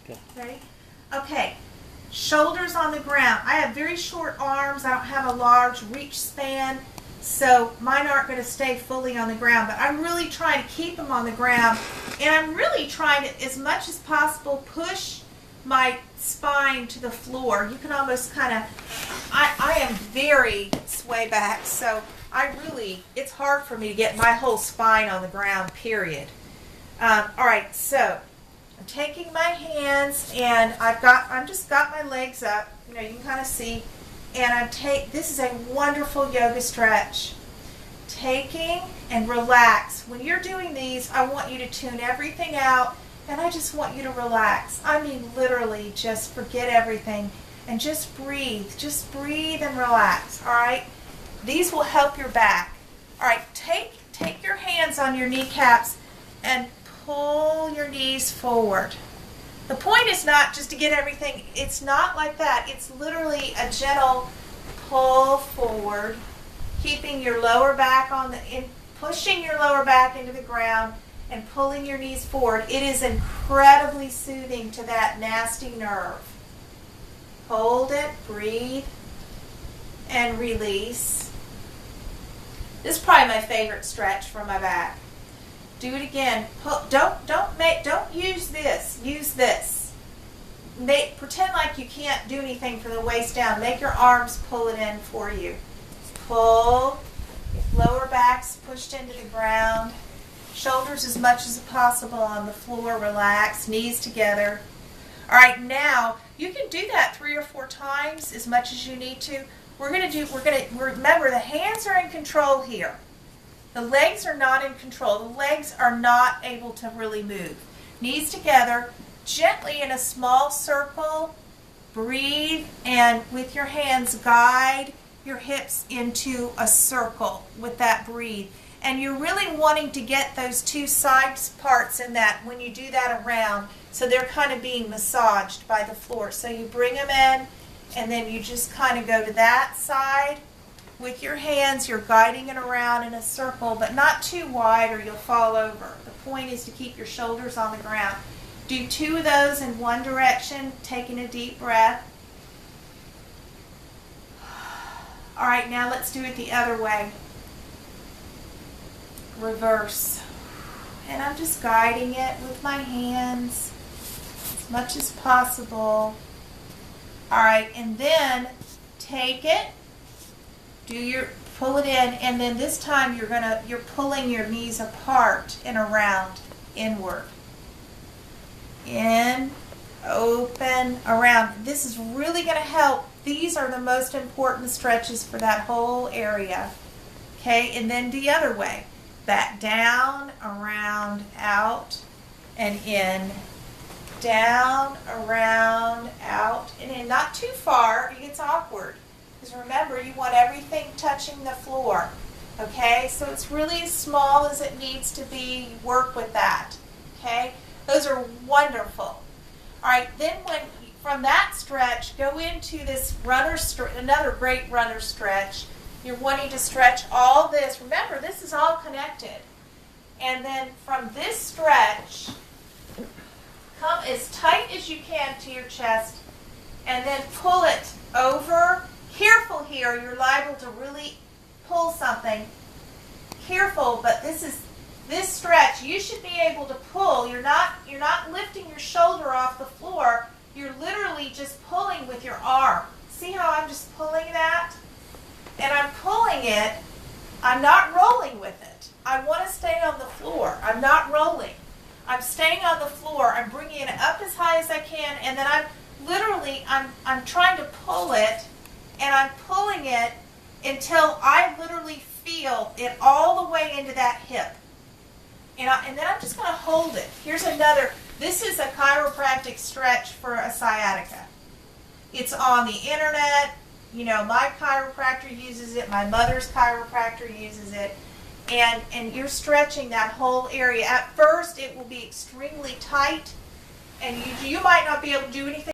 Okay. Ready? Okay. Shoulders on the ground. I have very short arms. I don't have a large reach span, so mine aren't going to stay fully on the ground, but I'm really trying to keep them on the ground, and I'm really trying to, as much as possible, push my spine to the floor. You can almost kind of, I am very sway back, so it's hard for me to get my whole spine on the ground, period. All right, so I'm taking my hands and I've just got my legs up. You know, you can kind of see. And this is a wonderful yoga stretch. Taking and relax. When you're doing these, I want you to tune everything out and I just want you to relax. I mean, literally just forget everything and just breathe. Just breathe and relax, all right? These will help your back. All right, take your hands on your kneecaps and pull your knees forward. The point is not just to get everything, it's not like that. It's literally a gentle pull forward, keeping your lower back pushing your lower back into the ground and pulling your knees forward. It is incredibly soothing to that nasty nerve. Hold it, breathe, and release. This is probably my favorite stretch for my back. Do it again. Don't use this. Use this. Pretend like you can't do anything from the waist down. Make your arms pull it in for you. Pull. Lower back's pushed into the ground. Shoulders as much as possible on the floor. Relax. Knees together. All right, now you can do that 3 or 4 times as much as you need to. Remember, the hands are in control here. The legs are not in control. The legs are not able to really move. Knees together, gently in a small circle. Breathe, and with your hands, guide your hips into a circle with that breathe. And you're really wanting to get those 2 side parts in that when you do that around, so they're kind of being massaged by the floor. So you bring them in, and then you just kind of go to that side. With your hands, you're guiding it around in a circle, but not too wide or you'll fall over. The point is to keep your shoulders on the ground. Do 2 of those in one direction, taking a deep breath. All right, now let's do it the other way. Reverse. And I'm just guiding it with my hands as much as possible. All right, and then take it. Pull it in, and then this time you're pulling your knees apart and around, inward. In, open, around. This is really going to help. These are the most important stretches for that whole area. Okay, and then the other way. Back down, around, out, and in. Down, around, out, and in. Not too far, it gets awkward. Because remember, you want everything touching the floor. Okay, so it's really as small as it needs to be. You work with that. Okay, those are wonderful. All right, then from that stretch, go into this another great runner stretch. You're wanting to stretch all this. Remember, this is all connected. And then from this stretch, come as tight as you can to your chest, and then pull it over. Careful here, you're liable to really pull something. Careful, but this stretch, you should be able to pull. You're not lifting your shoulder off the floor. You're literally just pulling with your arm. See how I'm just pulling that? And I'm pulling it. I'm not rolling with it. I want to stay on the floor. I'm not rolling. I'm staying on the floor. I'm bringing it up as high as I can, and then I'm trying to pull it. And I'm pulling it until I literally feel it all the way into that hip. And then I'm just going to hold it. Here's another. This is a chiropractic stretch for a sciatica. It's on the internet. You know, my chiropractor uses it. My mother's chiropractor uses it. And you're stretching that whole area. At first, it will be extremely tight. And you might not be able to do anything